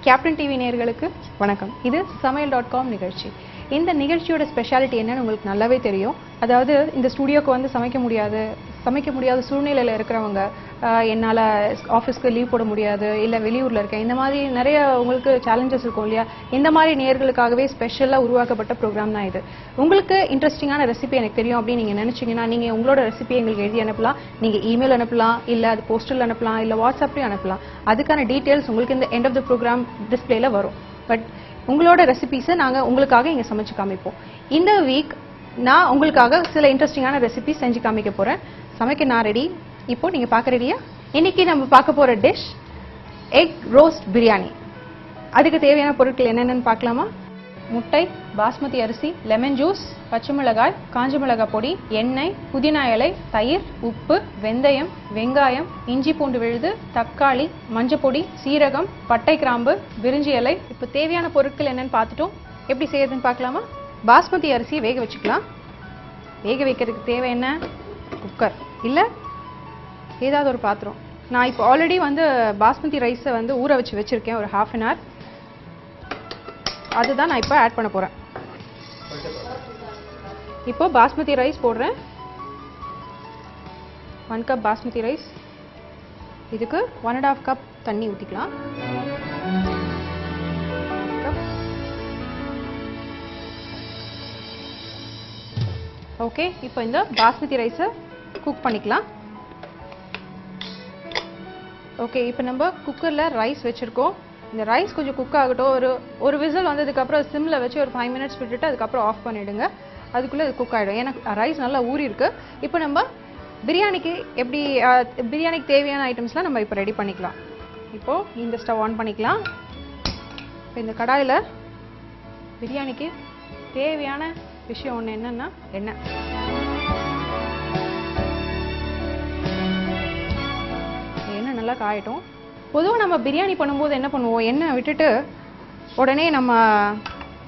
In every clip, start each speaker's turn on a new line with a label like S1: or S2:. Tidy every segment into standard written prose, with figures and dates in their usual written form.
S1: Captain TV நேயர்களுக்கு வணக்கம். இது சமையல்.com நிகழ்ச்சி. இந்த நிகழ்ச்சியோட ஸ்பெஷாலிட்டி என்னன்னு உங்களுக்கு நல்லாவே தெரியும். அதாவது இந்த ஸ்டுடியோக்கு வந்து சமைக்க முடியாத சூழ்நிலையில் இருக்கிறவங்க, என்னால் ஆஃபீஸ்க்கு லீவ் போட முடியாது, இல்லை வெளியூரில் இருக்கேன், இந்த மாதிரி நிறைய உங்களுக்கு சேலஞ்சஸ் இருக்கும் இல்லையா? இந்த மாதிரி நேயர்களுக்காகவே ஸ்பெஷலாக உருவாக்கப்பட்ட ப்ரோக்ராம் தான் இது. உங்களுக்கு இன்ட்ரெஸ்டிங்கான ரெசிபி எனக்கு தெரியும் அப்படின்னு நீங்கள் நினச்சிங்கன்னா நீங்கள் உங்களோட ரெசிபி எங்களுக்கு எழுதி அனுப்பலாம். நீங்கள் இமெயில் அனுப்பலாம், இல்லை அது போஸ்டல் அனுப்பலாம், இல்லை வாட்ஸ்அப்லேயும் அனுப்பலாம். அதுக்கான டீட்டெயில்ஸ் உங்களுக்கு இந்த எண்ட் ஆஃப் த ப்ரோக்ராம் டிஸ்பிளேல வரும். பட் உங்களோட ரெசிபிஸை நாங்கள் உங்களுக்காக இங்கே சமைச்சு காமிப்போம். இந்த வீக் நான் உங்களுக்காக சில இன்ட்ரெஸ்டிங்கான ரெசிபி செஞ்சு காமிக்க போகிறேன். சமைக்க நான் ரெடி. இப்போ நீங்கள் பார்க்க ரெடியா? இன்னைக்கு நம்ம பார்க்க போகிற டிஷ் எக் ரோஸ்ட் பிரியாணி. அதுக்கு தேவையான பொருட்கள் என்னென்னு பார்க்கலாமா? முட்டை, பாஸ்மதி அரிசி, லெமன் ஜூஸ், பச்சை மிளகாய், காஞ்ச மிளகாய் பொடி, எண்ணெய், புதினா இலை, தயிர், உப்பு, வெந்தயம், வெங்காயம், இஞ்சி பூண்டு விழுது, தக்காளி, மஞ்சப்பொடி, சீரகம், பட்டை கிராம்பு, பிரிஞ்சி இலை. இப்போ தேவையான பொருட்கள் என்னன்னு பார்த்துட்டோம். எப்படி செய்யறதுன்னு பார்க்கலாமா? பாஸ்மதி அரிசியை வேக வச்சுக்கலாம். வேக வைக்கிறதுக்கு தேவை என்ன? குக்கர் இல்லை ஏதாவது ஒரு பாத்திரம். நான் இப்போ ஆல்ரெடி வந்து பாஸ்மதி ரைஸை வந்து ஊற வச்சுருக்கேன் ஒரு ½ அன் ஹவர். அதுதான் நான் இப்போ ஆட் பண்ண போகிறேன். இப்போ பாஸ்மதி ரைஸ் போடுறேன். 1 கப் பாஸ்மதி ரைஸ். இதுக்கு 1½ கப் தண்ணி ஊற்றிக்கலாம். ஓகே, இப்போ இந்த பாஸ்மதி ரைஸை குக் பண்ணிக்கலாம். ஓகே, இப்போ நம்ம குக்கரில் ரைஸ் வச்சுருக்கோம். இந்த ரைஸ் கொஞ்சம் குக் ஆகட்டும். ஒரு விசில் வந்ததுக்கப்புறம் சிம்மில் வச்சு ஒரு 5 மினிட்ஸ் விட்டுட்டு அதுக்கப்புறம் ஆஃப் பண்ணிவிடுங்க. அதுக்குள்ளே இது குக் ஆகிடும். ஏன்னா ரைஸ் நல்லா ஊறி இருக்கு. இப்போ நம்ம பிரியாணிக்கு பிரியாணிக்கு தேவையான ஐட்டம்ஸ்லாம் நம்ம இப்போ ரெடி பண்ணிக்கலாம். இப்போது இந்த ஸ்டவ் ஆன் பண்ணிக்கலாம். இப்போ இந்த கடாயில் பிரியாணிக்கு தேவையான விஷயம் ஒன்று என்னென்னா எண்ணெய். எண்ணெய் நல்லா காயட்டும். பொதுவாக நம்ம பிரியாணி பண்ணும்போது என்ன பண்ணுவோம், எண்ணெய் விட்டுட்டு உடனே நம்ம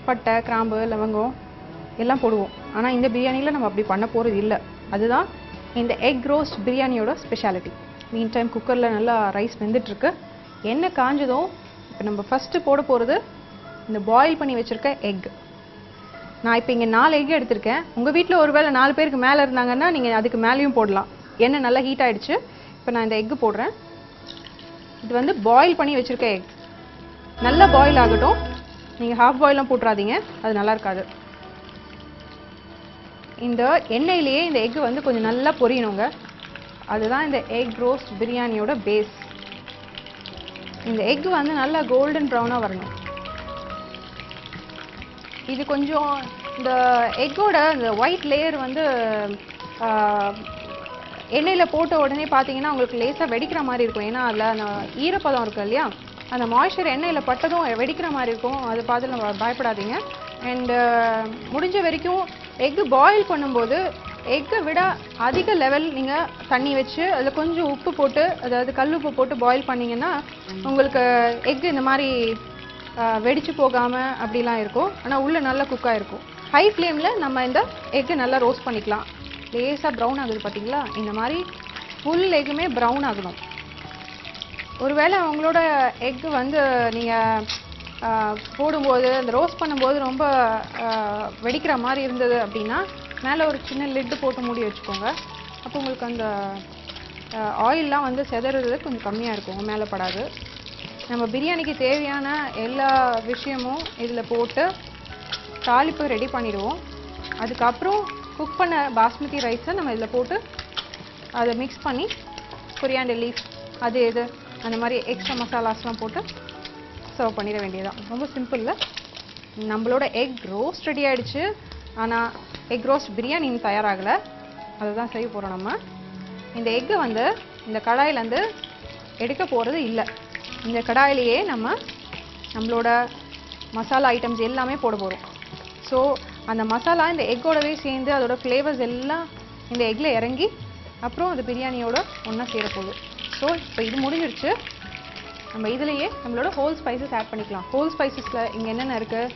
S1: பட்டை, கிராம்பு, லவங்கம் எல்லாம் போடுவோம். ஆனால் இந்த பிரியாணியில் நம்ம அப்படி பண்ண போகிறது இல்லை. அதுதான் இந்த எக் ரோஸ்ட் பிரியாணியோட ஸ்பெஷாலிட்டி. மீன் டைம் குக்கரில் நல்லா ரைஸ் வெந்துட்டுருக்கு. எண்ணெய் காஞ்சதும் இப்போ நம்ம ஃபஸ்ட்டு போட போகிறது இந்த பாயில் பண்ணி வச்சுருக்க எக். நான் இப்போ இங்கே 4 எக் எடுத்திருக்கேன். உங்கள் வீட்டில் ஒருவேளை 4 பேருக்கு மேலே இருந்தாங்கன்னா நீங்கள் அதுக்கு மேலேயும் போடலாம். எண்ணெய் நல்லா ஹீட் ஆகிடுச்சு. இப்போ நான் இந்த எக்கு போடுறேன். இது வந்து பாயில் பண்ணி வச்சுருக்க எக். நல்லா பாயில் ஆகட்டும். நீங்கள் ½ பாயிலாம் போட்டுறாதீங்க, அது நல்லா இருக்காது. இந்த எண்ணெயிலேயே இந்த எக்கு வந்து கொஞ்சம் நல்லா பொரியணுங்க. அதுதான் இந்த எக் ரோஸ்ட் பிரியாணியோட பேஸ். இந்த எக்கு வந்து நல்லா கோல்டன் ப்ரௌனாக வரணும். இது கொஞ்சம் இந்த எக்கோட இந்த ஒயிட் லேயர் வந்து எண்ணெயில் போட்ட உடனே பார்த்தீங்கன்னா உங்களுக்கு லேசாக வெடிக்கிற மாதிரி இருக்கும். ஏன்னா அதில் அந்த ஈரப்பதம் இருக்குது இல்லையா, அந்த மாய்ஸ்சர் எண்ணெயில் பட்டதும் வெடிக்கிற மாதிரி இருக்கும். அது பார்த்து நம்ம பயப்படாதீங்க. அண்டு முடிஞ்ச வரைக்கும் எக்கு பாயில் பண்ணும்போது எக்கை விட அதிக லெவல் நீங்கள் தண்ணி வச்சு அதில் கொஞ்சம் உப்பு போட்டு, அதாவது கல் உப்பு போட்டு பாயில் பண்ணிங்கன்னா உங்களுக்கு எக்கு இந்த மாதிரி வெடிச்சு போகாமல் அப்படிலாம் இருக்கும். ஆனால் உள்ளே நல்லா குக்காக இருக்கும். ஹை ஃப்ளேமில் நம்ம இந்த எக்கு நல்லா ரோஸ்ட் பண்ணிக்கலாம். லேசாக ப்ரௌன் ஆகுது பார்த்தீங்களா? இந்த மாதிரி ஃபுல் எக்குமே ப்ரௌன் ஆகணும். ஒருவேளை அவங்களோட எக்கு வந்து நீங்கள் போடும்போது அந்த ரோஸ்ட் பண்ணும்போது ரொம்ப வெடிக்கிற மாதிரி இருந்தது அப்படின்னா மேலே ஒரு சின்ன லிட்டு போட்டு மூடி வச்சுக்கோங்க. அப்போ உங்களுக்கு அந்த ஆயிலெலாம் வந்து செதறது கொஞ்சம் கம்மியாக இருக்கும், மேலே படாது. நம்ம பிரியாணிக்கு தேவையான எல்லா விஷயமும் இதில் போட்டு தாளிப்பு ரெடி பண்ணிடுவோம். அதுக்கப்புறம் குக் பண்ண பாஸ்மதி ரைஸை நம்ம இதில் போட்டு அதை மிக்ஸ் பண்ணி கொரியாண்டர் லீஃப் அது அந்த மாதிரி எக்ஸ்ட்ரா மசாலாஸ்லாம் போட்டு சர்வ் பண்ணிட வேண்டியதான். ரொம்ப சிம்பிளில் நம்மளோட எக் ரோஸ்ட் ரெடி ஆகிடுச்சு. ஆனால் எக் ரோஸ்ட் பிரியாணி இன்னும் தயாராகலை. அதுதான் செய்ய போகிறோம். நம்ம இந்த எக்கை வந்து இந்த கடாயிலேருந்து எடுக்க போகிறது இல்லை. இந்த கடாயிலேயே நம்மளோட மசாலா ஐட்டம்ஸ் எல்லாமே போட போகிறோம். ஸோ அந்த மசாலா இந்த எக்கோடவே சேர்ந்து அதோட ஃப்ளேவர்ஸ் எல்லாம் இந்த எக்கில் இறங்கி அப்புறம் அது பிரியாணியோட ஒன்றா சேரப்போகுது. ஸோ இப்போ இது முடிஞ்சிருச்சு. நம்ம இதுலேயே நம்மளோட ஹோல் ஸ்பைசஸ் ஆட் பண்ணிக்கலாம். ஹோல் ஸ்பைசஸில் இங்கே என்னென்ன இருக்குது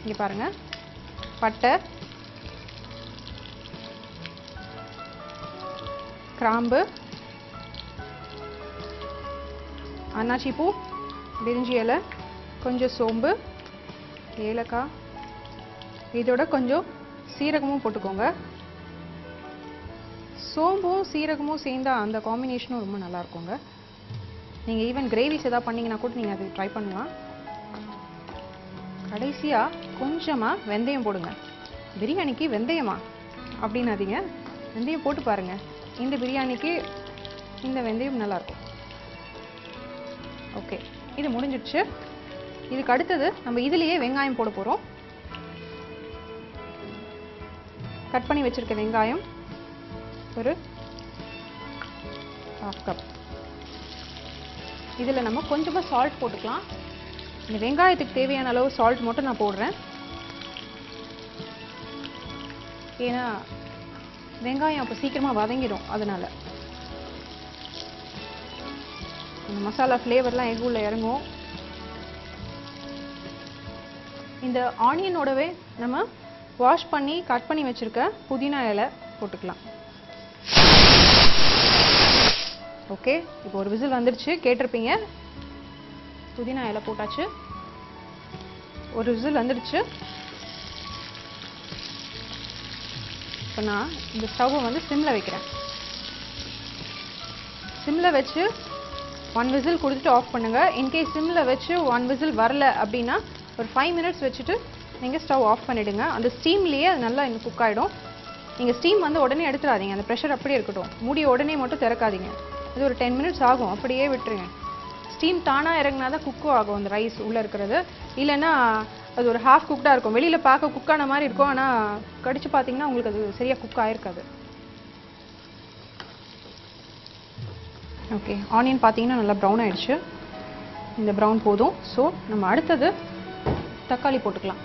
S1: இங்கே பாருங்கள். பட்டை, கிராம்பு, அன்னாச்சி பூ, பிரிஞ்சி இலை, கொஞ்சம் சோம்பு, ஏலக்காய், இதோட கொஞ்சம் சீரகமும் போட்டுக்கோங்க. சோம்பும் சீரகமும் சேர்ந்தா அந்த காம்பினேஷனும் ரொம்ப நல்லா இருக்குங்க. நீங்கள் ஈவன் கிரேவிஸ் எதாவது பண்ணிங்கன்னா கூட நீங்கள் அது ட்ரை பண்ணலாம். கடைசியாக கொஞ்சமாக வெந்தயம் போடுங்க. பிரியாணிக்கு வெந்தயமா அப்படின்னாதீங்க, வெந்தயம் போட்டு பாருங்கள். இந்த பிரியாணிக்கு இந்த வெந்தயம் நல்லாயிருக்கும். ஓகே, இது முடிஞ்சிடுச்சு. இதுக்கு அடுத்தது நம்ம இதுலேயே வெங்காயம் போட போகிறோம். கட் பண்ணி வச்சுருக்க வெங்காயம் ஒரு 1/2 கப். இதில் நம்ம கொஞ்சமாக சால்ட் போட்டுக்கலாம். இந்த வெங்காயத்துக்கு தேவையான அளவு சால்ட் மட்டும் நான் போடுறேன். ஏன்னா வெங்காயம் அப்போ சீக்கிரமாக வதங்கிடும். அதனால் இந்த மசாலா ஃப்ளேவர்லாம் எக் உள்ள இறங்கும். இந்த ஆனியனோடவே நம்ம வாஷ் பண்ணி கட் பண்ணி வச்சுருக்க புதினா இலை போட்டுக்கலாம். ஓகே, இப்போ ஒரு விசில் வந்துடுச்சு, கேட்டிருப்பீங்க. புதினா இலை போட்டாச்சு, ஒரு விசில் வந்துடுச்சு. இப்போ நான் இந்த ஸ்டவ்வை வந்து சிம்மில் வைக்கிறேன். சிம்மில் வச்சு 1 விசில் கொடுத்துட்டு ஆஃப் பண்ணுங்கள். இன்கேஸ் சிம்மில் வச்சு 1 விசில் வரல அப்படின்னா ஒரு 5 மினிட்ஸ் வச்சுட்டு நீங்கள் ஸ்டவ் ஆஃப் பண்ணிவிடுங்க. அந்த ஸ்டீம்லேயே அது நல்லா இன்னும் குக் ஆகிடும். நீங்கள் ஸ்டீம் வந்து உடனே எடுத்துடாதீங்க, அந்த ப்ரெஷர் அப்படியே இருக்கட்டும். மூடி உடனே மட்டும் திறக்காதீங்க. அது ஒரு 10 மினிட்ஸ் ஆகும், அப்படியே விட்டுருங்க. ஸ்டீம் தானாக இறங்கினா தான் குக்கும் ஆகும் அந்த ரைஸ் உள்ளே இருக்கிறது. இல்லைன்னா அது ஒரு ஹாஃப் குக்டாக இருக்கும். வெளியில் பார்க்க குக்கான மாதிரி இருக்கும், ஆனால் கடிச்சு பார்த்தீங்கன்னா உங்களுக்கு அது சரியாக குக் ஆகிருக்காது. ஓகே, ஆனியன் பார்த்தீங்கன்னா நல்லா ப்ரௌன் ஆகிடுச்சு. இந்த ப்ரௌன் போதும். ஸோ நம்ம அடுத்தது தக்காளி போட்டுக்கலாம்.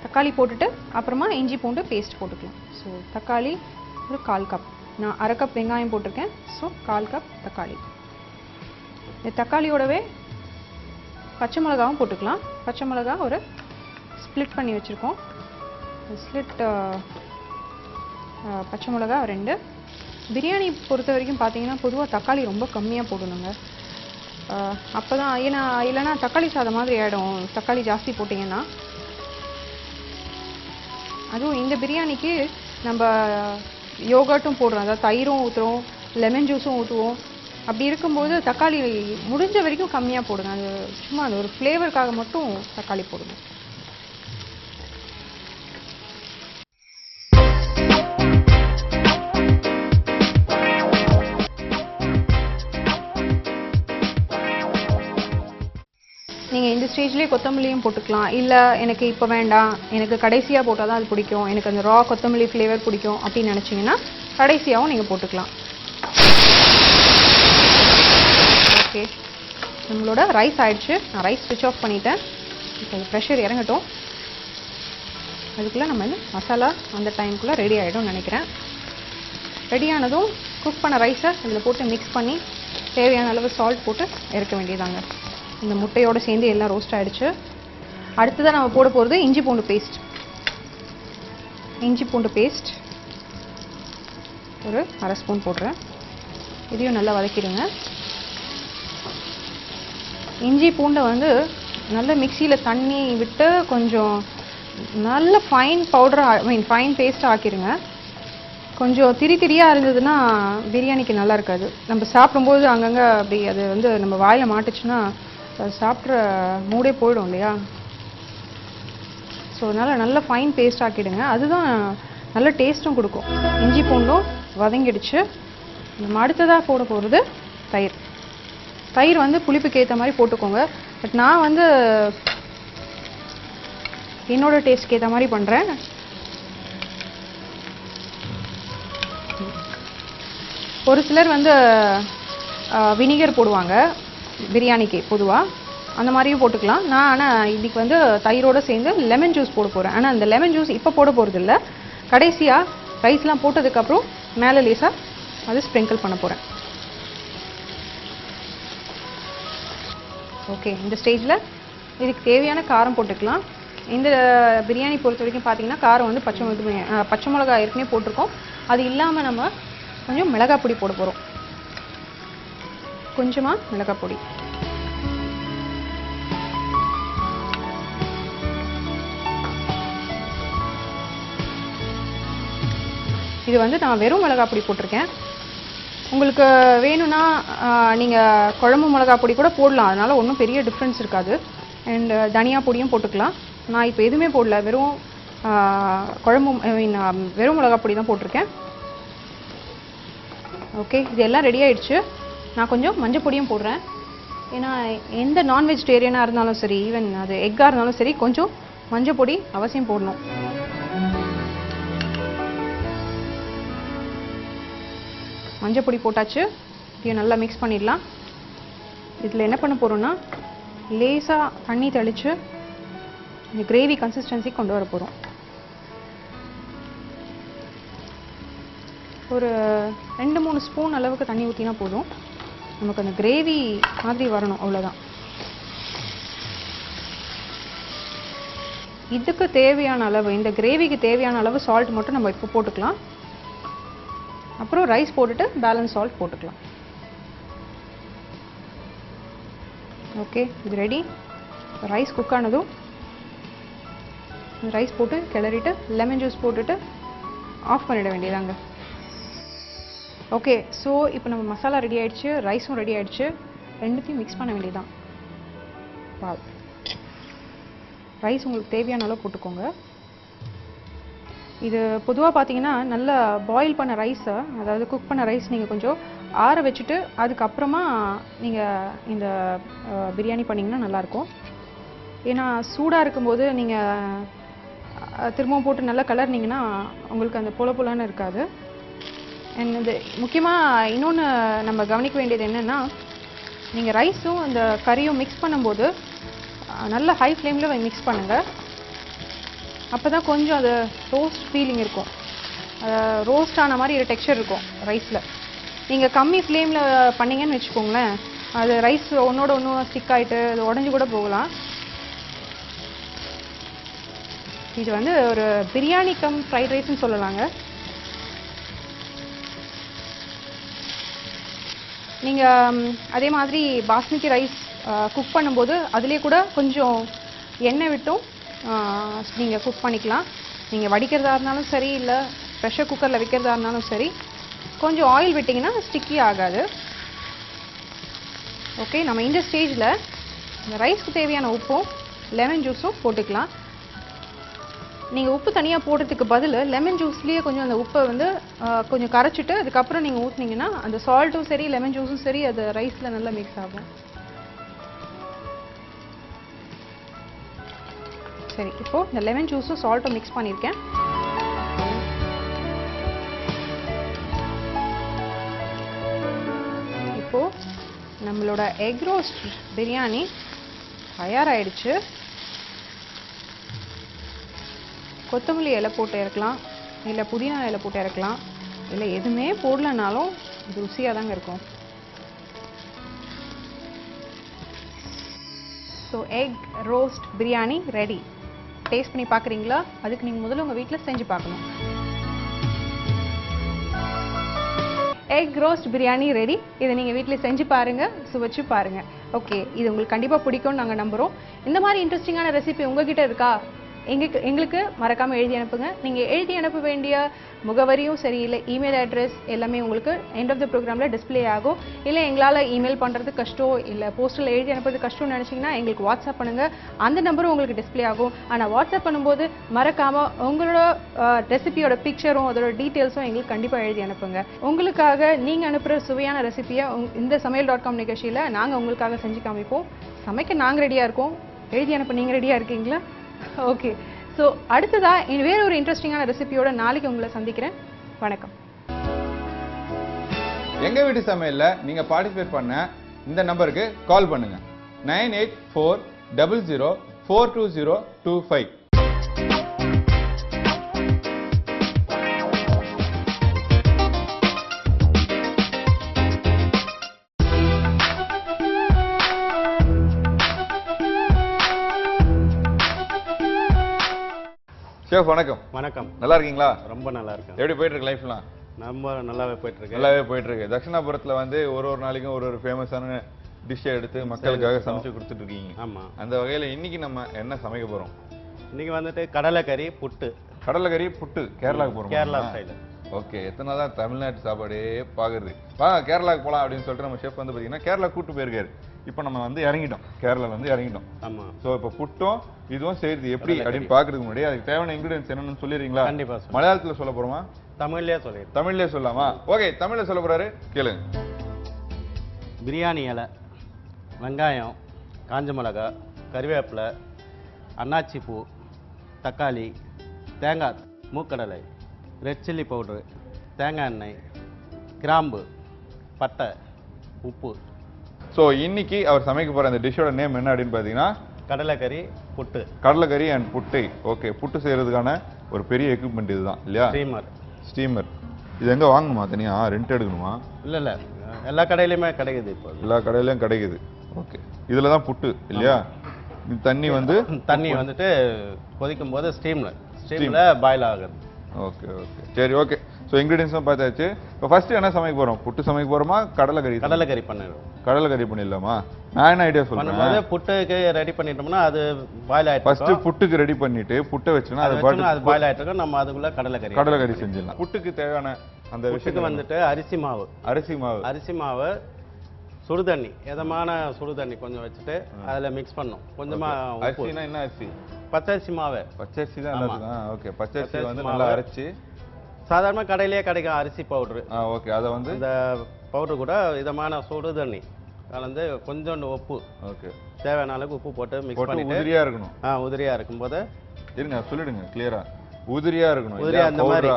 S1: தக்காளி போட்டுட்டு அப்புறமா இஞ்சி பூண்டு பேஸ்ட் போட்டுக்கலாம். ஸோ தக்காளி ஒரு 1/4 கப். நான் 1/2 கப் வெங்காயம் போட்டிருக்கேன். ஸோ 1/4 கப் தக்காளி. இந்த தக்காளியோடவே பச்சை மிளகாவும் போட்டுக்கலாம். பச்சை மிளகா ஒரு ஸ்ப்ளிட் பண்ணி வச்சுருக்கோம். ஸ்ப்ளிட் பச்சை மிளகா 2. பிரியாணி பொறுத்த வரைக்கும் பார்த்தீங்கன்னா பொதுவாக தக்காளி ரொம்ப கம்மியாக போடணுங்க. அப்போ தான், ஏன்னா இல்லைன்னா தக்காளி சாதம் மாதிரி ஆகிடும் தக்காளி ஜாஸ்தி போட்டிங்கன்னா. அதுவும் இந்த பிரியாணிக்கு நம்ம யோகர்ட்டும் போடுறோம், அதாவது தயிரும் ஊற்றுறோம், லெமன் ஜூஸும் ஊற்றுவோம். அப்படி இருக்கும்போது தக்காளி முடிஞ்ச வரைக்கும் கம்மியாக போடுங்க. அது சும்மா அந்த ஒரு ஃப்ளேவருக்காக மட்டும் தக்காளி போடுங்க. நீங்கள் இந்த ஸ்டேஜ்லேயே கொத்தமல்லியும் போட்டுக்கலாம். இல்லை எனக்கு இப்போ வேண்டாம், எனக்கு கடைசியாக போட்டால் தான் அது பிடிக்கும், எனக்கு அந்த ரா கொத்தமல்லி ஃப்ளேவர் பிடிக்கும் அப்படின்னு நினச்சிங்கன்னா கடைசியாகவும் நீங்கள் போட்டுக்கலாம். ஓகே, நம்மளோட ரைஸ் ஆயிடுச்சு. நான் ரைஸ் ஸ்விட்ச் ஆஃப் பண்ணிட்டேன். இப்போ ப்ரெஷர் இறங்கட்டும். அதுக்குள்ளே நம்ம மசாலா அந்த டைமுக்குள்ளே ரெடி ஆகிடும் நினைக்கிறேன். ரெடியானதும் குக் பண்ண ரைஸை இதில் போட்டு மிக்ஸ் பண்ணி தேவையான அளவு சால்ட் போட்டு இறக்க வேண்டியதாங்க. இந்த முட்டையோடு சேர்ந்து எல்லாம் ரோஸ்ட் ஆகிடுச்சு. அடுத்ததான் நம்ம போட போகிறது இஞ்சி பூண்டு பேஸ்ட். இஞ்சி பூண்டு பேஸ்ட் ஒரு 1/2 ஸ்பூன் போடுறேன். இதையும் நல்லா வதக்கிடுங்க. இஞ்சி பூண்டை வந்து நல்ல மிக்சியில் தண்ணி விட்டு கொஞ்சம் நல்ல ஃபைன் பவுடராக ஃபைன் பேஸ்ட்டாக ஆக்கிடுங்க. கொஞ்சம் திரியாக இருந்ததுன்னா பிரியாணிக்கு நல்லா இருக்காது. நம்ம சாப்பிடும்போது அங்கங்கே அப்படி அது வந்து நம்ம வாயில் மாட்டுச்சுன்னா சாப்பிட்ற மூடே போயிடும் இல்லையா. ஸோ அதனால் நல்ல ஃபைன் பேஸ்ட் ஆக்கிடுங்க. அதுதான் நல்ல டேஸ்ட்டும் கொடுக்கும். இஞ்சி பூண்டும் வதங்கிடுச்சு. நம்ம அடுத்ததாக போட போகிறது தயிர். தயிர் வந்து புளிப்புக்கு ஏற்ற மாதிரி போட்டுக்கோங்க. பட் நான் வந்து என்னோட டேஸ்ட்க்கு ஏற்ற மாதிரி பண்ணுறேன். ஒரு சிலர் வந்து வினிகர் போடுவாங்க பிரியாணிக்கு பொதுவாக, அந்த மாதிரியும் போட்டுக்கலாம். நான் ஆனால் இன்றைக்கி வந்து தயிரோடு சேர்ந்து லெமன் ஜூஸ் போட போகிறேன். ஆனால் அந்த லெமன் ஜூஸ் இப்போ போட போகிறது இல்லை, கடைசியாக ரைஸ்லாம் போட்டதுக்கப்புறம் மேலே லேசாக அது ஸ்ப்ரிங்கிள் பண்ண போகிறேன். ஓகே, இந்த ஸ்டேஜில் இதுக்கு தேவையான காரம் போட்டுக்கலாம். இந்த பிரியாணி பொறுத்த வரைக்கும் பார்த்தீங்கன்னா காரம் வந்து பச்சை மிளகா ஏற்கனவே போட்டிருக்கோம். அது இல்லாமல் நம்ம கொஞ்சம் மிளகாய் பொடி போட போகிறோம். கொஞ்சமாக மிளகாய் பொடி. இது வந்து நான் வெறும் மிளகாய் பொடி போட்டிருக்கேன். உங்களுக்கு வேணும்னா நீங்கள் குழம்பு மிளகாய் பொடி கூட போடலாம், அதனால் ஒன்றும் பெரிய டிஃப்ரென்ஸ் இருக்காது. அண்ட் தனியா பொடியும் போட்டுக்கலாம். நான் இப்போ எதுவுமே போடல, வெறும் குழம்பு வெறும் மிளகாய் பொடி தான் போட்டிருக்கேன். ஓகே, இது எல்லாம் ரெடி ஆயிடுச்சு. நான் கொஞ்சம் மஞ்சள் பொடியும் போடுறேன். ஏன்னா எந்த நான் வெஜிடேரியனாக இருந்தாலும் சரி, ஈவன் அது எக்காக இருந்தாலும் சரி, கொஞ்சம் மஞ்சள் பொடி அவசியம் போடணும். மஞ்சள் பொடி போட்டாச்சு. இதையும் நல்லா மிக்ஸ் பண்ணிடலாம். இதில் என்ன பண்ண போகிறோம்னா லேசாக தண்ணி தெளித்து இந்த கிரேவி கன்சிஸ்டன்சி கொண்டு வர போகிறோம். ஒரு 2-3 ஸ்பூன் அளவுக்கு தண்ணி ஊற்றினா போதும். நமக்கு அந்த கிரேவி மாதிரி வரணும், அவ்வளோதான். இதுக்கு தேவையான அளவு, இந்த கிரேவிக்கு தேவையான அளவு சால்ட் மட்டும் நம்ம இப்போ போட்டுக்கலாம். அப்புறம் ரைஸ் போட்டுட்டு பேலன்ஸ் சால்ட் போட்டுக்கலாம். ஓகே, இது ரெடி. ரைஸ் குக் ஆனதும் ரைஸ் போட்டு கிளறிட்டு லெமன் ஜூஸ் போட்டுட்டு ஆஃப் பண்ணிட வேண்டியதாங்க. ஓகே, ஸோ இப்போ நம்ம மசாலா ரெடி ஆயிடுச்சு, ரைஸும் ரெடி ஆயிடுச்சு. ரெண்டுத்தையும் மிக்ஸ் பண்ண வேண்டியதான். வாவ். ரைஸ் உங்களுக்கு தேவையான அளவு போட்டுக்கோங்க. இது பொதுவாக பார்த்தீங்கன்னா நல்லா பாயில் பண்ண ரைஸை, அதாவது குக் பண்ண ரைஸ் நீங்கள் கொஞ்சம் ஆற வச்சுட்டு அதுக்கப்புறமா நீங்கள் இந்த பிரியாணி பண்ணிங்கன்னா நல்லாயிருக்கும். ஏன்னா சூடாக இருக்கும்போது நீங்கள் திரும்பவும் போட்டு நல்லா கலர்னிங்கன்னா உங்களுக்கு அந்த பொல பொலன்னு இருக்காது. அண்ட் இது முக்கியமாக இன்னொன்று நம்ம கவனிக்க வேண்டியது என்னென்னா, நீங்கள் ரைஸும் அந்த கறியும் மிக்ஸ் பண்ணும்போது நல்ல ஹை ஃப்ளேமில் மிக்ஸ் பண்ணுங்கள். அப்போ தான் கொஞ்சம் அது ரோஸ்ட் ஃபீலிங் இருக்கும், ரோஸ்ட் ஆன மாதிரி ஒரு டெக்ஸ்சர் இருக்கும் ரைஸில். நீங்கள் கம்மி ஃப்ளேமில் பண்ணிங்கன்னு வச்சுக்கோங்களேன், அது ரைஸ் ஒன்றோட ஒன்று ஸ்டிக் ஆகிட்டு அது உடஞ்சி கூட போகலாம். இது வந்து ஒரு பிரியாணி கம் ஃப்ரைட் ரைஸ்ன்னு சொல்லலாங்க. நீங்கள் அதே மாதிரி பாஸ்மதி ரைஸ் குக் பண்ணும்போது அதுலேயே கூட கொஞ்சம் எண்ணெய் விட்டும் நீங்கள் குக் பண்ணிக்கலாம். நீங்கள் வடிக்கிறதா இருந்தாலும் சரி, இல்லை ப்ரெஷர் குக்கரில் வைக்கிறதா இருந்தாலும் சரி, கொஞ்சம் ஆயில் விட்டிங்கன்னா ஸ்டிக்கி ஆகாது. ஓகே, நம்ம இந்த ஸ்டேஜில் இந்த ரைஸ்க்கு தேவையான உப்பும் லெமன் ஜூஸும் போட்டுக்கலாம். நீங்கள் உப்பு தனியாக போடுறதுக்கு பதில் லெமன் ஜூஸ்லேயே கொஞ்சம் அந்த உப்பை வந்து கொஞ்சம் கரைச்சிட்டு அதுக்கப்புறம் நீங்கள் ஊற்றினீங்கன்னா அந்த சால்ட்டும் சரி லெமன் ஜூஸும் சரி அது ரைஸில் நல்லா மிக்ஸ் ஆகும். சரி, இப்போது இந்த லெமன் ஜூஸும் சால்ட்டும் மிக்ஸ் பண்ணியிருக்கேன். இப்போது நம்மளோட எக் ரோஸ்ட் பிரியாணி தயாராகிடுச்சு. கொத்தமல்லி இலை போட்டு இறக்கலாம், இல்லை புதினா இலை போட்டு இறக்கலாம், இல்லை எதுவுமே போடலனாலும் இது ருசியாக தாங்க இருக்கும். So egg roast biryani ready. Taste பண்ணி பார்க்குறீங்களா? அதுக்கு நீங்கள் முதல்ல உங்கள் வீட்டில் செஞ்சு பார்க்கணும். Egg roast biryani ready. இதை நீங்கள் வீட்டில் செஞ்சு பாருங்கள், சுவைச்சு பாருங்கள். ஓகே, இது உங்களுக்கு கண்டிப்பாக பிடிக்கும்னு நாங்கள் நம்புகிறோம். இந்த மாதிரி இன்ட்ரெஸ்டிங்கான ரெசிபி உங்ககிட்ட இருக்கா? எங்களுக்கு மறக்காமல் எழுதி அனுப்புங்க. நீங்கள் எழுதி அனுப்ப வேண்டிய முகவரியும் சரி, இல்லை இமெயில் அட்ரஸ் எல்லாமே உங்களுக்கு எண்ட் ஆஃப் த ப்ரோக்ராமில் டிஸ்பிளே ஆகும். இல்லை எங்களால் இமெயில் பண்ணுறது கஷ்டம், இல்லை போஸ்டரில் எழுதி அனுப்புறது கஷ்டம்னு நினச்சிங்கன்னா எங்களுக்கு வாட்ஸ்அப் பண்ணுங்கள். அந்த நம்பரும் உங்களுக்கு டிஸ்பிளே ஆகும். ஆனால் வாட்ஸ்அப் பண்ணும்போது மறக்காமல் உங்களோட ரெசிபியோட பிக்சரும் அதோட டீட்டெயில்ஸும் எங்களுக்கு கண்டிப்பாக எழுதி அனுப்புங்க. உங்களுக்காக நீங்கள் அனுப்புகிற சுவையான ரெசிபியை இந்த சமையல்.com நிகழ்ச்சியில் நாங்கள் உங்களுக்காக செஞ்சு காமிப்போம். சமைக்க நாங்கள் ரெடியாக இருக்கோம், எழுதி அனுப்ப நீங்கள் ரெடியாக இருக்கீங்களா? ஓகே, ஸோ அடுத்ததாக வேற ஒரு இன்ட்ரெஸ்டிங்கான ரெசிபியோட நாளைக்கு உங்களை சந்திக்கிறேன். வணக்கம்.
S2: எங்க வீட்டு சமையல்ல நீங்க பார்ட்டிசிபேட் பண்ண இந்த நம்பருக்கு கால் பண்ணுங்க 9840042025. ஷெஃப் வணக்கம்.
S3: வணக்கம்.
S2: நல்லா இருக்கீங்களா?
S3: ரொம்ப நல்லா இருக்கேன்.
S2: எப்படி போயிட்டு இருக்கு லைஃப்லாம்?
S3: ரொம்ப நல்லாவே போயிட்டு இருக்கு.
S2: நல்லாவே போயிட்டு இருக்கு. தட்சிணாபுரத்துல வந்து ஒரு நாளைக்கும் ஒரு ஃபேமஸான டிஷ்ஷை எடுத்து மக்களுக்காக சமைச்சு கொடுத்துட்டு இருக்கீங்க.
S3: ஆமா.
S2: அந்த வகையில இன்னைக்கு நம்ம என்ன சமைக்க போறோம்?
S3: இன்னைக்கு வந்துட்டு கடலைக்கறி புட்டு.
S2: கடலைக்கறி புட்டு கேரளாக்கு போறோம்.
S3: கேரளா ஸ்டைல்.
S2: ஓகே, எத்தனை தான் தமிழ்நாட்டு சாப்பாடே பாக்குறது. வாங்க கேரளாக்கு போலாம் அப்படின்னு சொல்லிட்டு நம்ம ஷெஃப் வந்து பாத்தீங்கன்னா கேரளா கூட்டு போயிருக்காரு. இப்போ நம்ம வந்து இறங்கிட்டோம், கேரளால வந்து இறங்கிட்டோம்.
S3: ஆமா.
S2: சோ இப்போ புட்டும் இதுவும் செய்யறது எப்படி அப்படின்னு பாக்குறதுக்கு முன்னாடி அதுக்கு தேவையான இன்கிரிடியன்ஸ் என்னன்னு சொல்லிடுறீங்களா?
S3: கண்டிப்பா.
S2: மலையாளத்துல சொல்ல போறோமா,
S3: தமிழ்லயே சொல்லிடுறேன்.
S2: தமிழ்லயே சொல்லலாமா? ஓகே, தமிழ்ல சொல்ல போறாரு, கேளுங்க.
S3: பிரியாணி இலை, வெங்காயம், காஞ்ச மிளகா, கறிவேப்பிலை, அன்னாச்சி பூ, தக்காளி, தேங்காய், மூக்கடலை, ரெட் சில்லி பவுட்ரு, தேங்காய் எண்ணெய், கிராம்பு, பட்டை, உப்பு.
S2: ஸோ இன்னைக்கு அவர் சமைக்க போற அந்த டிஷ்ஷோட நேம் என்ன அப்படின்னு பார்த்தீங்கன்னா
S3: கடலைக்கறி புட்டு.
S2: கடலைக்கறி அண்ட் புட்டை. ஓகே, புட்டு செய்யறதுக்கான ஒரு பெரிய எக்யூப்மெண்ட் இதுதான் இல்லையா?
S3: ஸ்டீமர்.
S2: ஸ்டீமர். இது எங்க வாங்கணுமா? தனியா ரெண்ட் எடுக்கணுமா?
S3: இல்லை எல்லா கடையிலையுமே கிடைக்குது இப்போ.
S2: எல்லா கடையிலையும் கிடைக்குது. ஓகே, இதுல தான் புட்டு இல்லையா? இந்த தண்ணி வந்து
S3: வந்துட்டு கொதிக்கும் போது ஸ்டீம்ல பாயில் ஆகுது.
S2: ஓகே ஓகே சரி ஓகே. ஸோ இன்க்ரீடியன்ஸும் பார்த்தாச்சு. இப்போ ஃபர்ஸ்ட் என்ன சமைக்க போறோம்? புட்டு சமைக்க போறோமா, கடலைக்கறி?
S3: கடலைக்கறி பண்ணிடுவோம்.
S2: கடலைக்கறி பண்ணிடலாமா? நான் என்ன ஐடியா சொல்றேன்,
S3: பண்ணும்போது புட்டுக்கு ரெடி பண்ணிட்டோம்னா அது பாயில் ஆயிட்டு
S2: ஃபர்ஸ்ட் புட்டுக்கு ரெடி பண்ணிட்டு புட்டை வச்சுனா அது
S3: பாயில் ஆயிட்டு இருக்கும். நம்ம அதுக்குள்ள கடலைக்கறி
S2: செஞ்சிடலாம். புட்டுக்கு தேவையான அந்த
S3: விஷயத்துக்கு வந்துட்டு அரிசி மாவு, சுடுதண்ணி, இதமான சுடுதண்ணி கொஞ்சம் வச்சுட்டு அதுல மிக்ஸ் பண்ணணும். கொஞ்சமா
S2: அரிசினா என்ன அரிசி?
S3: பச்சரிசி மாவு.
S2: பச்சரிசி தான் நல்லது. ஓகே, பச்சரிசி வந்து நல்லா அரைச்சு
S3: சாதாரண கடையிலேயே கிடைக்கும் அரிசி பவுடர்.
S2: ஓகே, அத வந்து
S3: இந்த பவுடர் கூட இதமான சுடுதண்ணி கலந்து கொஞ்சோண்டு உப்பு,
S2: ஓகே
S3: தேவையான அளவுக்கு உப்பு போட்டு மிக்ஸ் பண்ணிட்டு
S2: உதிரியா இருக்கணும்.
S3: உதிரியா இருக்கும்போது
S2: இருங்க சொல்லிடுங்க கிளியரா. உதிரியா இருக்கணும்.
S3: உதிரியா அந்த மாதிரி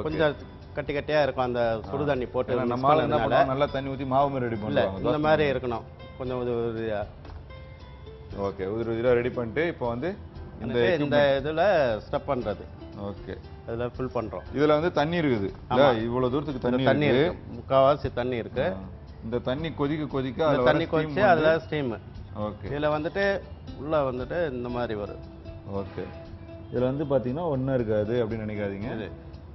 S3: கொஞ்சம் கட்டி கட்டியா இருக்கும். அந்த சுடுதண்ணி போட்டு
S2: நம்ம என்ன பண்ணுவோம், நல்லா தண்ணி ஊத்தி மாவு ரெடி பண்ணுவாங்க.
S3: இந்த மாதிரி இருக்கணும் கொஞ்சம் உதிரியா.
S2: ஓகே, உதிரியா ரெடி பண்ணிட்டு இப்போ வந்து இந்த
S3: இதுல ஸ்டெப் பண்றது.
S2: ஓகே,
S3: அதுல ஃபில் பண்றோம்.
S2: இதுல வந்து தண்ணி இருக்குது இல்ல? இவ்வளவு தூரத்துக்கு தண்ணி இருக்கு.
S3: முக்காவாசி தண்ணி இருக்கு.
S2: இந்த தண்ணி கொதிக்க
S3: அதுல தண்ணி கொதிச்சு அதுல ஸ்டீம்.
S2: ஓகே,
S3: இதுல வந்துட்டு உள்ள வந்துட்டு இந்த மாதிரி வரும்.
S2: ஓகே, இதுல வந்து பாத்தீங்கன்னா ஒண்ணு இருக்காது அப்படின்னு நினைக்காதீங்க.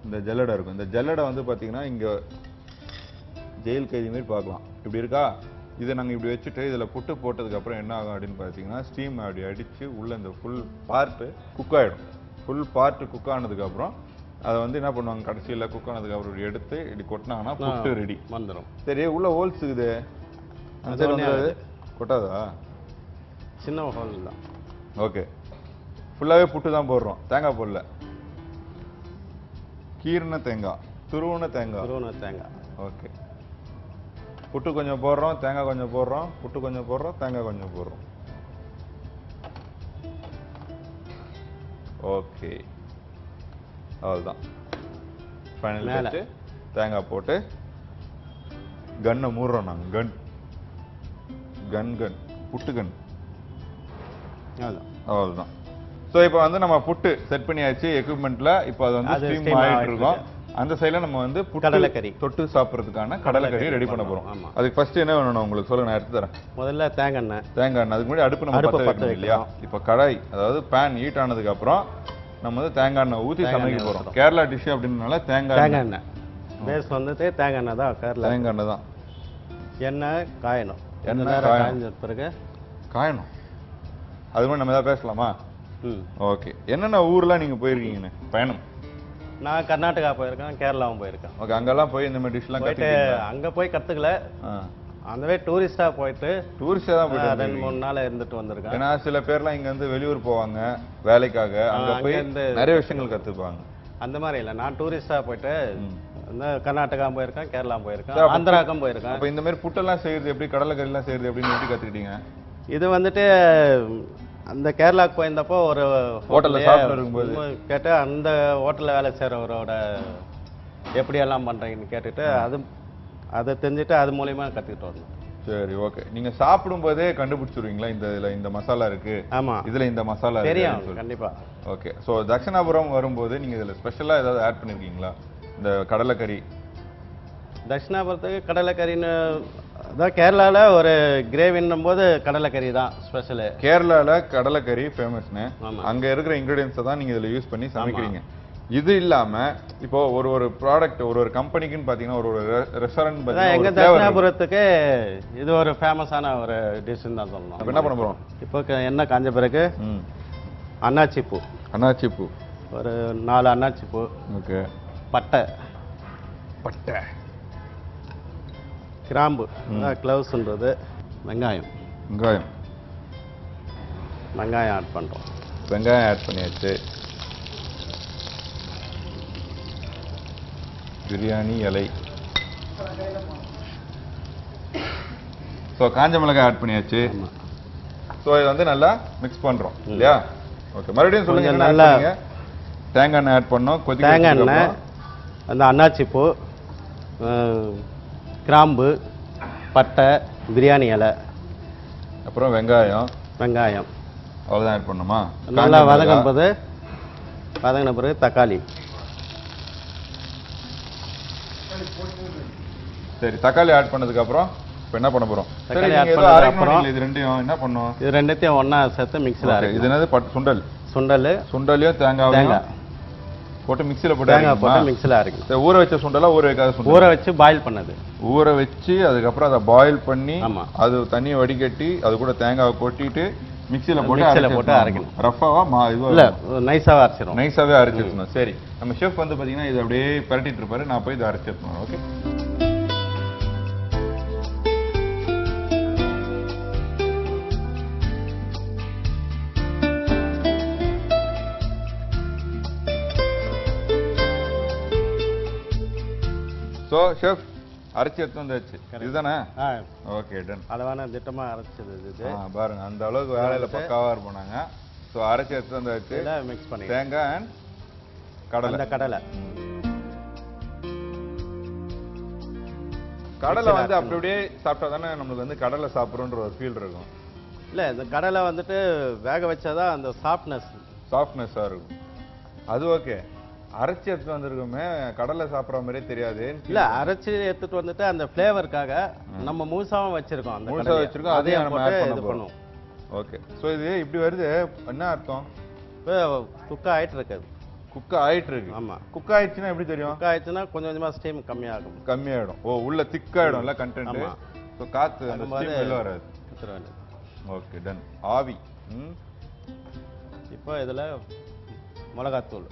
S2: இந்த ஜல்லடை இருக்கும். இந்த ஜல்லடை வந்து பாத்தீங்கன்னா இங்க ஜெயில் கைதி மாதிரி பார்க்கலாம். இப்படி இருக்கா? இதை நாங்க இப்படி வச்சுட்டு இதுல புட்டு போட்டதுக்கு அப்புறம் என்ன ஆகும் அப்படின்னு பாத்தீங்கன்னா ஸ்டீம் அப்படி அடிச்சு உள்ள இந்த ஃபுல் பார்ட் குக் ஆயிடும். ஃபுல் பார்ட் குக் ஆனதுக்கு அப்புறம் அதை வந்து என்ன பண்ணுவாங்க, கடைசியில குக் ஆனதுக்கு அப்புறம் எடுத்து இப்படி கொட்டினாங்கன்னா புட்டு ரெடி வந்துடும். சரி, உள்ள ஹோல்ஸ் இருக்குது, கொட்டாதா?
S3: சின்ன ஹோல் தான்.
S2: ஓகே, ஃபுல்லாவே புட்டு தான் போடுறோம், தேங்காய் போடல. கீர்ன தேங்காய், துருவன தேங்காய். ஓகே, புட்டு கொஞ்சம் போடுறோம், தேங்காய் கொஞ்சம் போடுறோம், புட்டு கொஞ்சம் போடுறோம், தேங்காய் கொஞ்சம் போடுறோம். ஓகே, அவ்வளவுதான். Final touch. தேங்காய் போட்டு கன்னை மூடுறோம் நாங்க. கன் புட்டு கன். அவ்வளவுதான். ஸோ இப்போ வந்து நம்ம புட்டு செட் பண்ணியாச்சு எக்யூப்மெண்ட்ல. இப்போ அது வந்து ஸ்டீம் ஆயிட்டு இருக்கோம். அந்த சைடுல நம்ம வந்து கடலைக்கறி தொட்டு சாப்பிட்றதுக்கான கடலைக்கறி ரெடி பண்ண போறோம். அதுக்கு ஃபர்ஸ்ட் என்ன வேணும் உங்களுக்கு சொல்லுங்க, நான் எடுத்து தரேன்.
S3: முதல்ல தேங்காய் எண்ணெய். அதுக்கு
S2: முன்னாடி அடுப்பு நம்ம பற்ற வைக்கணும் இல்லையா? இப்போ கடாய், அதாவது பேன் ஹீட் ஆனதுக்கு அப்புறம் நம்ம வந்து தேங்காய் எண்ணெய் ஊற்றி சமைக்க போறோம். கேரளா டிஷ் அப்படின்றனால தேங்காய் எண்ணெய்
S3: பேஸ் வந்துட்டு தேங்காய் எண்ணெய் தான். கேரளா
S2: தேங்காய் எண்ணெய் தான்.
S3: எண்ணெய் காயணும்.
S2: எண்ணெய் காய்ஞ்ச பிறகு காயணும். அது மாதிரி நம்ம ஏதாவது பேசலாமா? ஓகே, என்னென்ன ஊர்லாம் நீங்க போயிருக்கீங்கன்னு பயணம்?
S3: நான் கர்நாடகா போயிருக்கேன், கேரளாவும் போயிருக்கேன்.
S2: ஓகே, அங்கெல்லாம் போய் இந்த மாதிரி டிஷ்லாம் கத்துக்கிட்டீங்க?
S3: அங்க போய் கத்துக்கல, அந்த டூரிஸ்டா போயிட்டு தான் போயிட்டு 2-3 நாள் இருந்துட்டு வந்திருக்கேன்.
S2: ஏன்னா சில பேர்லாம் இங்க வந்து வெளியூர் போவாங்க வேலைக்காக, அங்க போய் நிறைய விஷயங்கள் கத்துப்பாங்க.
S3: அந்த மாதிரி இல்ல, நான் டூரிஸ்டா போயிட்டு கர்நாடகா போயிருக்கேன், கேரளா போயிருக்கேன், ஆந்திராக்கும் போயிருக்கேன்.
S2: அப்ப இந்த மாதிரி புட்டெல்லாம் செய்யறது எப்படி, கடலைக்கறி எல்லாம் செய்யறது எப்படின்னு எப்படி கத்துக்கிட்டீங்க?
S3: இது வந்துட்டு அந்த கேரளாக்கு போயிருந்தப்போ ஒரு
S2: ஹோட்டல்ல சாப்பிட்டு இருக்கும்போது
S3: கேட்டு அந்த ஹோட்டல்ல வேலை செய்யறவரோட எப்படி எல்லாம் பண்றீங்கன்னு கேட்டுட்டு அதை தெரிஞ்சுட்டு அது மூலமா கத்துக்கிட்டு வரணும்.
S2: சரி, ஓகே. நீங்க சாப்பிடும் போதே கண்டுபிடிச்சிருவீங்களா இதுல இந்த மசாலா இருக்கு,
S3: ஆமா
S2: இதுல இந்த மசாலா
S3: தெரியும் கண்டிப்பா.
S2: ஓகே, சோ தட்சிணாபுரம் வரும்போது நீங்க இதுல ஸ்பெஷலா ஏதாவது ஆட் பண்ணிருக்கீங்களா? இந்த கடலைக்கறி
S3: தட்சிணாபுரத்துக்கு கடலைக்கறின்னு அதான் கேரளால ஒரு கிரேவின்னும் போது கடலைக்கறி தான் ஸ்பெஷல்.
S2: கேரளால கடலைக்கறி ஃபேமஸ்னு, அங்க இருக்கிற இன்கிரிடியன்ஸை தான் நீங்க இதுல யூஸ் பண்ணி சமைக்கிறீங்க. இது இல்லாம இப்போ ஒரு ப்ராடக்ட் ஒரு கம்பெனிக்குன்னு பாத்தீங்கன்னா ஒரு ரெஸ்டாரண்ட் பாத்தீங்கன்னா
S3: எங்க தட்சிணாபுரத்துக்கு இது ஒரு ஃபேமஸான ஒரு டிஷ்ன்னு தான் சொல்லணும்.
S2: என்ன பண்ண போறோம்
S3: இப்போ? எண்ணெய் காஞ்ச பிறகு அன்னாச்சி பூ
S2: ஒரு
S3: 4 அன்னாச்சி பூ.
S2: ஓகே,
S3: பட்டை,
S2: பட்டை,
S3: கிராம்பு, க்ளவுஸ்ன்றது, வெங்காயம்.
S2: வெங்காயம்.
S3: வெங்காயம் ஆட் பண்ணுறோம்.
S2: வெங்காயம் ஆட் பண்ணியாச்சு. பிரியாணி இலை. ஸோ காஞ்ச மிளகாய் ஆட் பண்ணியாச்சு. ஸோ இது வந்து நல்லா மிக்ஸ் பண்ணுறோம் இல்லையா? ஓகே, மறுபடியும் சொல்லுங்க. நல்லா தேங்காய் எண்ணெய் ஆட் பண்ணோம்.
S3: தேங்காய் எண்ணெய், அந்த அன்னாச்சி பூ, கிராம்பு, பட்டை, பிரியாணி இலை,
S2: அப்புறம் வெங்காயம்.
S3: வெங்காயம்
S2: அவ்வளோதான் ஆட் பண்ணுமா?
S3: நல்லா வதங்கின பிறகு தக்காளி.
S2: சரி, தக்காளி ஆட் பண்ணதுக்கு அப்புறம் இப்போ என்ன பண்ண போறோம்?
S3: தக்காளி ஆட் பண்ணதுக்கு அப்புறம்
S2: இது ரெண்டையும் என்ன பண்ணுவோம்?
S3: இது ரெண்டையும் ஒண்ணா சேர்த்து மிக்ஸில
S2: இது என்னது? சுண்டல். சுண்டலையும் தேங்காய் போட்டு மிக்ஸில போட்டு
S3: தேங்காய் போட்டு மிக்ஸில அரைக்கணும்.
S2: ஊற வச்ச சுண்டலா ஊற வைக்காத சுண்டல்?
S3: ஊற வச்சு பாயில் பண்ணது. ஊற
S2: வச்சு அதுக்கப்புறம் அதை பாயில் பண்ணி அது தண்ணியை வடிகட்டி அது கூட தேங்காவை கொட்டிட்டு மிக்ஸில போட்டு அரைக்கணும். ரஃபாவா
S3: இல்ல நைஸாவே அரைச்சிரும்.
S2: நைஸாவே அரைச்சிடணும். சரி, நம்ம ஷெஃப் வந்து பாத்தீங்கன்னா இது அப்படியே பரட்டிட்டு இருப்பாரு. நான் போய் இதை அரைச்சிடணும். ஓகே. ஸோ ஷெஃப் அரைச்சி எடுத்து வந்தாச்சு. இதுதானே? Okay, done.
S3: அளவான திட்டமா அரைச்சது இது.
S2: பாருங்க, அந்த அளவுக்கு வேலையில பக்காவா இருப்பாங்க. ஸோ அரைச்சி எடுத்து வந்தாச்சு.
S3: மிக்ஸ் பண்ணி
S2: தேங்காய் அண்ட் கடலை.
S3: கடலை
S2: வந்து அப்படியே சாப்பிட்டா தானே நம்மளுக்கு வந்து கடலை சாப்பிட்றோன்ற ஒரு ஃபீல் இருக்கும்.
S3: இல்ல, இந்த கடலை வந்துட்டு வேக வச்சாதான் அந்த சாஃப்ட்னஸா
S2: இருக்கும். அது ஓகே. அரைச்சி எடுத்து வந்திருக்கோமே, கடலை சாப்பிட்ற மாதிரியே தெரியாது.
S3: இல்ல, அரைச்சி எடுத்துட்டு வந்துட்டு அந்த ஃப்ளேவருக்காக நம்ம முழுசாவும் வச்சிருக்கோம்.
S2: அதையும் நம்ம ஆட் பண்ணுவோம். ஓகே. ஸோ இது இப்படி வருது, என்ன அர்த்தம்?
S3: குக் ஆயிட்டு இருக்கு.
S2: குக் ஆயிட்டு இருக்கு. ஆமா. குக் ஆயிடுச்சுன்னா எப்படி தெரியும்?
S3: குக் ஆயிடுச்சுன்னா கொஞ்சம் கொஞ்சமா ஸ்டீம் கம்மியாகும்.
S2: ஓ, உள்ள திக்காயிடும்ல கண்டென்ட். ஸோ காத்து அந்த ஸ்டீம் வெளில வராது. Okay, done. ஆவி.
S3: இப்போ இதுல மிளகாத்தூள்.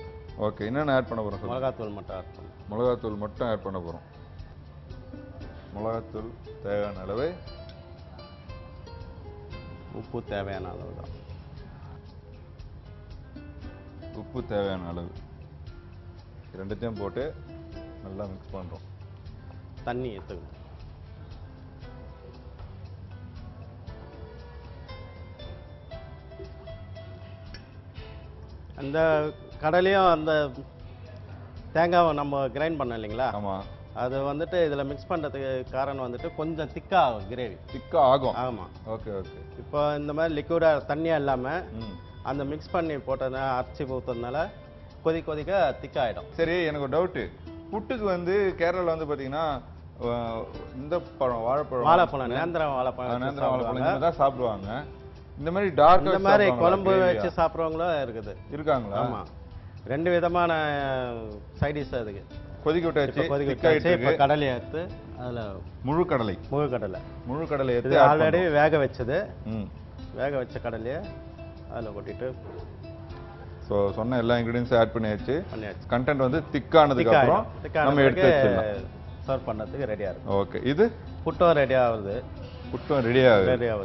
S2: ஓகே, என்னென்ன ஆட் பண்ண போறோம்?
S3: மிளகாத்தூள் மட்டும் ஆட் பண்ணுவோம்.
S2: மிளகாத்தூள் மட்டும் ஆட் பண்ண போறோம். மிளகாத்தூள் தேவையான அளவு.
S3: உப்பு தேவையான அளவு தான்.
S2: உப்பு தேவையான அளவு. ரெண்டுத்தையும் போட்டு நல்லா மிக்ஸ் பண்றோம்.
S3: தண்ணி எடுத்துக்கணும். அந்த கடலையும் அந்த தேங்காவை நம்ம கிரைண்ட் பண்ணோம் இல்லைங்களா?
S2: ஆமா.
S3: அது வந்துட்டு இதுல மிக்ஸ் பண்றதுக்கு காரணம் வந்துட்டு கொஞ்சம் திக்கா ஆகும். கிரேவி
S2: திக்கா ஆகும்.
S3: ஆமா.
S2: Okay okay.
S3: இப்போ இந்த மாதிரி லிக்விடா தண்ணியா இல்லாம அந்த மிக்ஸ் பண்ணி போட்டதுனால அரைச்சி ஊத்துறதுனால கொதிக்க திக்கா ஆயிடும்.
S2: சரி, எனக்கு ஒரு டவுட். புட்டுக்கு வந்து கேரளால வந்து பாத்தீங்கன்னா இந்த பழம் வாழைப்பழம்
S3: நேந்திரம் வாழைப்பழம்
S2: தான் சாப்பிடுவாங்க. இந்த மாதிரி டார்க்,
S3: இந்த மாதிரி குழம்பு வச்சு சாப்பிடுறவங்களும்
S2: இருக்காங்களா?
S3: ஆமா, ரெண்டு விதமான சைட் டிஷ் அதுக்கு.
S2: கொதிக்க விட்டாச்சு.
S3: இப்ப கடலை எடுத்து அதுல முழு கடலை எடுத்து ஆல்ரெடி வேக வச்ச கடலையை அதுல கொட்டிட்டு
S2: சொன்ன எல்லா இன்கிரிடியன்ஸும் ஆட் பண்ணியாச்சு. கண்டென்ட் வந்து திக்கானதுக்கு அப்புறம் நம்ம எடுத்து
S3: சர்வ் பண்ணதுக்கு ரெடியா இருக்கு.
S2: ஓகே, இது
S3: புட்டும் ரெடி ஆகுது.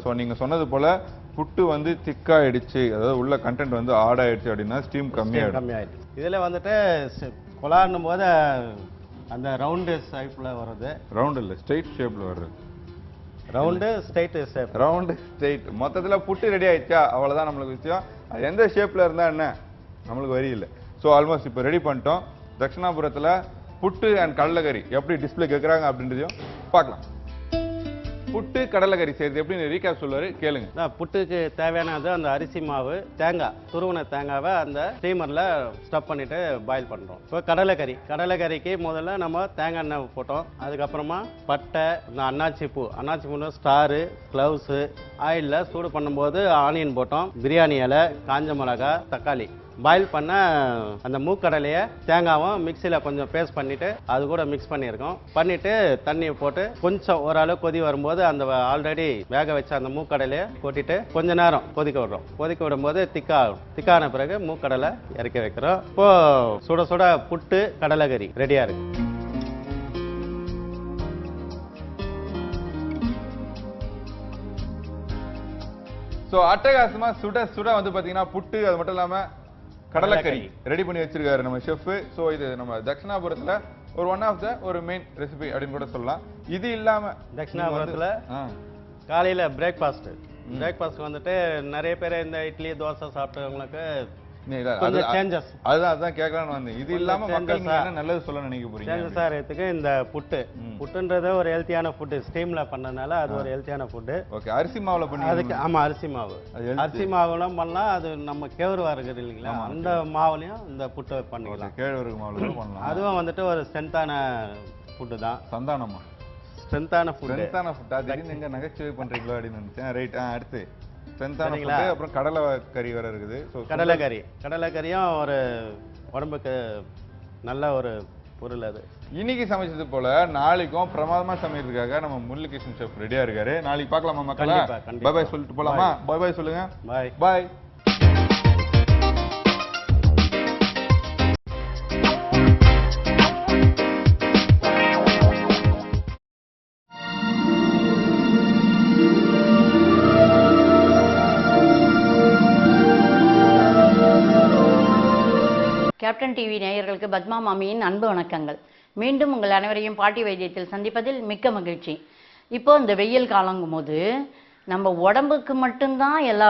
S2: ஸோ நீங்க சொன்னது போல புட்டு வந்து திக்காயிடுச்சு, அதாவது உள்ள கண்டென்ட் வந்து ஆட் ஆயிடுச்சு அப்படின்னா ஸ்டீம் கம்மியாயிடுச்சு.
S3: இதுல வந்துட்டு கொலான்னும் போது அந்த ரவுண்டு ஷேப்ல வருது.
S2: ரவுண்ட் இல்ல, ஸ்ட்ரைட் ஷேப்ல வருது.
S3: Round straight shape.
S2: Round straight. மொத்தத்துல புட்டு ரெடி ஆயிடுச்சா, அவ்வளவுதான் நம்மளுக்கு விஷயம். அது எந்த ஷேப்ல இருந்தா என்ன, நம்மளுக்கு வரி இல்லை. ஸோ ஆல்மோஸ்ட் இப்போ ரெடி பண்ணிட்டோம். தட்சிணாபுரத்துல புட்டு அண்ட் கடலைக்கறி எப்படி டிஸ்பிளே கேட்குறாங்க அப்படின்றதையும் பார்க்கலாம். புட்டு கடலைக்கறி செய்யறது எப்படின்னு ரீகேப் சொல்லுவாரு, கேளுங்க.
S3: புட்டுக்கு தேவையானது அந்த அரிசி மாவு, தேங்காய், துருவன தேங்காவை அந்த ஸ்டீமர்ல ஸ்டப் பண்ணிட்டு பாயில் பண்றோம். இப்போ கடலைக்கறிக்கு முதல்ல நம்ம தேங்காய் எண்ணெய் போட்டோம். அதுக்கப்புறமா பட்டை, இந்த அன்னாச்சி பூ ஸ்டாரு, கிளவுஸ், ஆயில்ல சூடு பண்ணும்போது ஆனியன் போட்டோம். பிரியாணி இலை, காஞ்ச மிளகாய், தக்காளி பாயில் பண்ண அந்த மூக்கடலையை தேங்காவும் மிக்சியில் கொஞ்சம் பேஸ்ட் பண்ணிவிட்டு அது கூட மிக்ஸ் பண்ணியிருக்கோம். பண்ணிவிட்டு தண்ணியை போட்டு கொஞ்சம் ஓரளவு கொதி வரும்போது அந்த ஆல்ரெடி வேக வச்ச அந்த மூக்கடலையை கொட்டிட்டு கொஞ்ச நேரம் கொதிக்க விடுறோம். கொதிக்க விடும்போது திக்கான பிறகு மூக்கடலை இறக்கி வைக்கிறோம். இப்போது சுட சுட புட்டு கடலைக்கறி ரெடியாக இருக்குது.
S2: ஸோ அட்டகாசமா சுட சுட வந்து பாத்தீங்கன்னா புட்டு, அது மட்டும் இல்லாம கடலைக்கறி ரெடி பண்ணி வச்சிருக்காரு நம்ம ஷெஃப். ஸோ இது நம்ம தட்சிணாபுரத்துல ஒன் ஆஃப் த ஒரு மெயின் ரெசிபி அப்படின்னு கூட சொல்லலாம். இது இல்லாம
S3: தட்சிணாபுரத்துல காலையில பிரேக்ஃபாஸ்ட் வந்துட்டு நிறைய பேர் இந்த இட்லி தோசை சாப்பிட்டவங்களுக்கு
S2: அதுதான் கேட்கலான்னு வந்தேன். இது இல்லாம மக்களுக்கு என்ன நல்லது சொல்ல நினைக்க போறீங்க?
S3: இந்த புட்டுன்றது ஒரு ஹெல்த்தியான ஃபுட். ஸ்டீம்ல பண்ணனால அது ஒரு ஹெல்த்தியான ஃபுட்.
S2: ஓகே, அரிசி மாவுல பண்ணி
S3: அதுக்கு ஆமா அரிசி மாவுலாம் பண்ணலாம். அது நம்ம கேழ்வரகு இருக்குது இல்லைங்களா, அந்த மாவுலயும் இந்த புட்டு பண்ணிக்கலாம்.
S2: கேழ்வரகு மாவுல பண்ணலாம்.
S3: அதுவும் வந்துட்டு ஒரு ஸ்ட்ரென்த்தான ஃபுட் தான்.
S2: சந்தானமா
S3: ஸ்ட்ரென்த்தான ஃபுட்.
S2: திடீர்னு எங்க நகைச்சுவை பண்றீங்களோ அப்படின்னு நினைச்சேன். ரைட், அடுத்து அப்புறம் கடலைக்கறி வேற இருக்குது. கடலைக்கறியும் ஒரு உடம்புக்கு நல்ல ஒரு பொருள். அது இன்னைக்கு சமைச்சது போல நாளைக்கும் பிரமாதமா சமைக்கிறதுக்காக நம்ம முரளிகிருஷ்ணன் ஷெஃப் ரெடியா இருக்காரு. நாளைக்கு பார்க்கலாமா மக்களா? பை பை சொல்லிட்டு போலாமா? பை பை சொல்லுங்க.
S3: பாய்
S2: பாய்.
S4: கேப்டன் டிவி நேயர்களுக்கு பத்மா மாமியின் அன்பு வணக்கங்கள். மீண்டும் உங்கள் அனைவரையும் பாட்டி வைத்தியத்தில் சந்திப்பதில் மிக்க மகிழ்ச்சி. இப்போ இந்த வெயில் காலங்கும் போது நம்ம உடம்புக்கு மட்டும்தான் எல்லா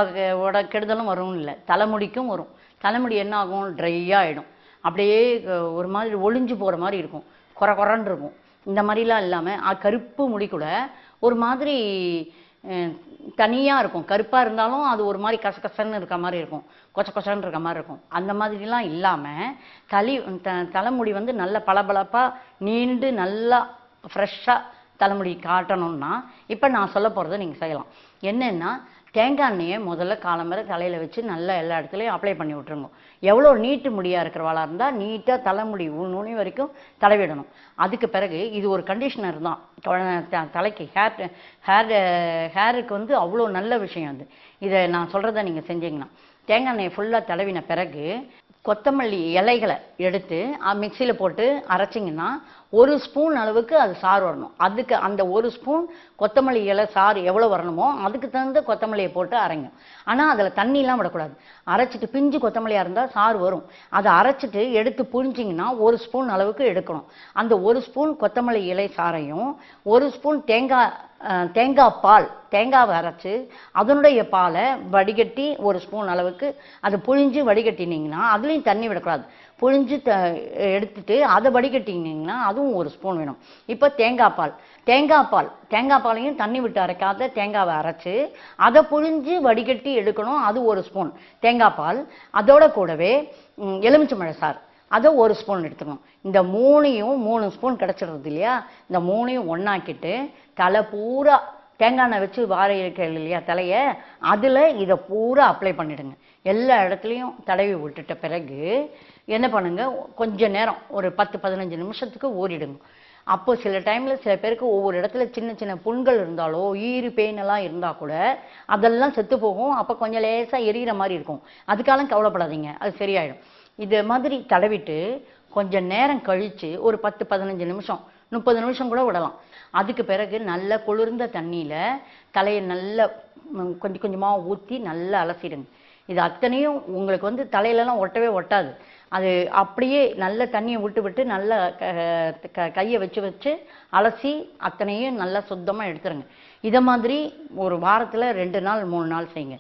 S4: கெடுதலும் வரும் இல்லை, தலைமுடிக்கும் வரும். தலைமுடி என்ன ஆகும்? ட்ரையாக ஆகிடும். அப்படியே ஒரு மாதிரி ஒளிஞ்சு போகிற மாதிரி இருக்கும், குறன்னு இருக்கும். இந்த மாதிரிலாம் இல்லாமல் கருப்பு முடி கூட ஒரு மாதிரி தனியாக இருக்கும். கருப்பாக இருந்தாலும் அது ஒரு மாதிரி கசகசன்னு இருக்க மாதிரி இருக்கும், கொச்சன்னு இருக்க மாதிரி இருக்கும். அந்த மாதிரிலாம் இல்லாமல் தலைமுடி வந்து நல்ல பளபளப்பாக நீண்டு நல்லா ஃப்ரெஷ்ஷாக தலைமுடி காட்டணும்னா இப்போ நான் சொல்ல போகிறத நீங்கள் செய்யலாம். என்னென்னா, தேங்காய் எண்ணெயை முதல்ல காலம்பரை தலையில் வச்சு நல்லா எல்லா இடத்துலையும் அப்ளை பண்ணி விட்டுருங்க. எவ்வளோ நீட்டு முடியாக இருக்கிறவாளாக இருந்தால் நீட்டாக தலைமுடி நுனி வரைக்கும் தடவிடணும். அதுக்கு பிறகு இது ஒரு கண்டிஷனர் தான் தலைக்கு, ஹேருக்கு வந்து அவ்வளோ நல்ல விஷயம் அது. இதை நான் சொல்கிறத நீங்கள் செஞ்சீங்கன்னா, தேங்காய் எண்ணெயை ஃபுல்லாக தடவின பிறகு கொத்தமல்லி இலைகளை எடுத்து மிக்சியில் போட்டு அரைச்சிங்கன்னா 1 ஸ்பூன் அளவுக்கு அது சாறு வரணும். அதுக்கு அந்த 1 ஸ்பூன் கொத்தமல்லி இலை சாறு எவ்வளோ வரணுமோ அதுக்கு தகுந்த கொத்தமல்லியை போட்டு அரைங்க. ஆனால் அதில் தண்ணிலாம் விடக்கூடாது. அரைச்சிட்டு பிஞ்சு கொத்தமல்லியாக இருந்தால் சாறு வரும். அதை அரைச்சிட்டு எடுத்து புழிஞ்சிங்கன்னா 1 ஸ்பூன் அளவுக்கு எடுக்கணும். அந்த 1 ஸ்பூன் கொத்தமல்லி இலை சாறையும் 1 ஸ்பூன் தேங்காய் பால், தேங்காவை அரைச்சி அதனுடைய பாலை வடிகட்டி 1 ஸ்பூன் அளவுக்கு அதை புழிஞ்சு வடிகட்டினீங்கன்னா, அதுலேயும் தண்ணி விடக்கூடாது, புழிஞ்சு எடுத்துட்டு அதை வடிகட்டினீங்கன்னா அதுவும் 1 ஸ்பூன் வேணும். இப்போ தேங்காய் பாலையும் தண்ணி விட்டு அரைக்காத தேங்காவை அரைச்சி அதை புழிஞ்சு வடிகட்டி எடுக்கணும், அது 1 ஸ்பூன் தேங்காய் பால். அதோட கூடவே எலுமிச்சம்பழ சாறு அதை 1 ஸ்பூன் எடுத்துக்கணும். இந்த 3 ஸ்பூன் கிடச்சிடுறது இல்லையா, இந்த 3 ஒன்றாக்கிட்டு தலை பூரா தேங்காய் எண்ணெய் வச்சு வார இருக்கிறது இல்லையா தலையை, அதில் இதை பூரா அப்ளை பண்ணிவிடுங்க. எல்லா இடத்துலையும் தடவி விட்டுட்ட பிறகு என்ன பண்ணுங்க, கொஞ்சம் நேரம் ஒரு 10-15 நிமிஷத்துக்கு ஓடிடுங்க. அப்போ சில டைமில் சில பேருக்கு ஒவ்வொரு இடத்துல சின்ன புண்கள் இருந்தாலோ பெயினெல்லாம் இருந்தால் கூட அதெல்லாம் செத்து போகும். அப்போ கொஞ்சம் லேசாக எரிகிற மாதிரி இருக்கும். அதுக்காலம் கவலைப்படாதீங்க, அது சரியாயிடும். இது மாதிரி தடவிட்டு கொஞ்சம் நேரம் கழித்து ஒரு 10-15 நிமிஷம் 30 நிமிஷம் கூட விடலாம். அதுக்கு பிறகு நல்ல குளிர்ந்த தண்ணியில் தலையை நல்லா கொஞ்சமாக ஊற்றி நல்லா அலசிடுங்க. இது அத்தனையும் உங்களுக்கு வந்து தலையிலலாம் ஒட்டவே ஒட்டாது. அது அப்படியே நல்ல தண்ணியை விட்டு நல்லா கையை வச்சு அலசி அத்தனையும் நல்லா சுத்தமாக எடுத்துருங்க. இதை மாதிரி ஒரு வாரத்தில் 2 நாள் 3 நாள் செய்யுங்க.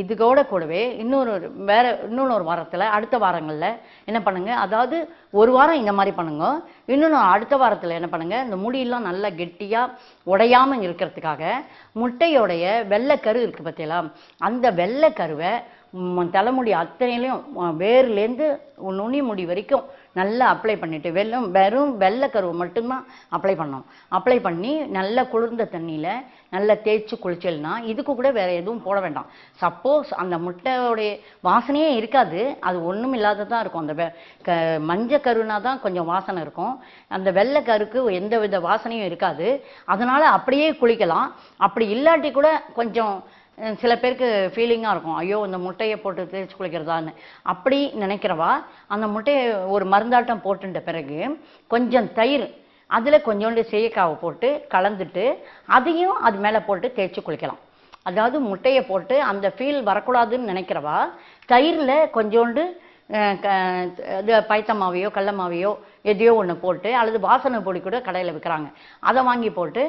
S4: இதுக்கோட கூடவே இன்னொரு வாரத்தில் அடுத்த வாரங்களில் என்ன பண்ணுங்க, அதாவது ஒரு வாரம் இந்த மாதிரி பண்ணுங்க, இன்னொன்று அடுத்த வாரத்தில் என்ன பண்ணுங்க, இந்த முடியெல்லாம் நல்லா கெட்டியாக உடையாமல் இருக்கிறதுக்காக முட்டையோடைய வெள்ளைக்கரு இருக்குது பார்த்தீங்களா, அந்த வெள்ளைக்கருவை தலைமுடி அத்தனையிலையும் வேர்லேருந்து நுனி முடி வரைக்கும் நல்லா அப்ளை பண்ணிவிட்டு வெறும் வெள்ளைக்கருவை மட்டும்தான் அப்ளை பண்ணணும். அப்ளை பண்ணி நல்லா குளிர்ந்த தண்ணியில் நல்லா தேய்ச்சி குளிச்சல்னா இதுக்கு கூட வேறு எதுவும் போட வேண்டாம். சப்போஸ் அந்த முட்டையோடைய வாசனையே இருக்காது, அது ஒன்றும் இல்லாததான் இருக்கும். அந்த மஞ்சள் கருனா தான் கொஞ்சம் வாசனை இருக்கும், அந்த வெள்ளை கருக்கு எந்த வித வாசனையும் இருக்காது. அதனால் அப்படியே குளிக்கலாம். அப்படி இல்லாட்டி கூட கொஞ்சம் சில பேருக்கு ஃபீலிங்காக இருக்கும், ஐயோ இந்த முட்டையை போட்டு தேய்ச்சி குளிக்கிறதான்னு. அப்படி நினைக்கிறவா அந்த முட்டையை ஒரு மருந்தாட்டம் போட்டுட்ட பிறகு கொஞ்சம் தயிர், அதில் கொஞ்சோண்டு சீயக்காவை போட்டு கலந்துட்டு அதையும் அது மேலே போட்டு தேய்ச்சி குளிக்கலாம். அதாவது முட்டையை போட்டு அந்த ஃபீல் வரக்கூடாதுன்னு நினைக்கிறவா தயிரில் கொஞ்சோண்டு இது பைத்தமாவையோ கடலமாவையோ எதையோ ஒன்று போட்டு, அல்லது வாசனை பொடி கூட கடையில் விற்கிறாங்க, அதை வாங்கி போட்டு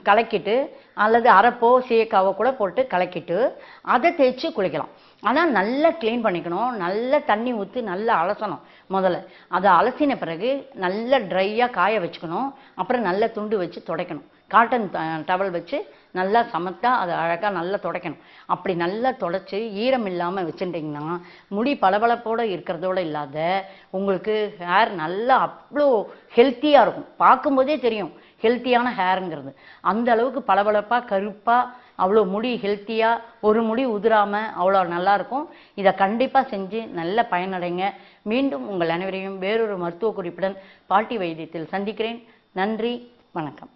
S4: கலக்கிட்டு, அல்லது அரைப்போ சீயக்காவோ கூட போட்டு கலக்கிட்டு அதை தேய்ச்சி குளிக்கலாம். ஆனால் நல்லா க்ளீன் பண்ணிக்கணும், நல்ல தண்ணி ஊற்றி நல்லா அலசணும். முதல்ல அதை அலசின பிறகு நல்லா ட்ரையாக காய வச்சுக்கணும். அப்புறம் நல்ல துண்டு வச்சு துடைக்கணும், காட்டன் டவல் வச்சு நல்லா சமத்தா அதை அழகாக நல்லா துடைக்கணும். அப்படி நல்லா துடைச்சி ஈரம் இல்லாமல் வச்சுட்டிங்கன்னா முடி பளபளப்போடு இருக்கிறதோடு இல்லாத உங்களுக்கு ஹேர் நல்லா அவ்வளோ ஹெல்த்தியாக இருக்கும். பார்க்கும்போதே தெரியும் ஹெல்த்தியான ஹேருங்கிறது. அந்த அளவுக்கு பளபளப்பாக கருப்பாக அவ்வளோ முடி ஹெல்த்தியாக, ஒரு முடி உதிராமல் அவ்வளோ நல்லாயிருக்கும். இதை கண்டிப்பாக செஞ்சு நல்ல பயனடைங்க. மீண்டும் உங்கள் அனைவரையும் வேறொரு மருத்துவ குறிப்புடன் பாட்டி வைத்தியத்தில் சந்திக்கிறேன். நன்றி, வணக்கம்.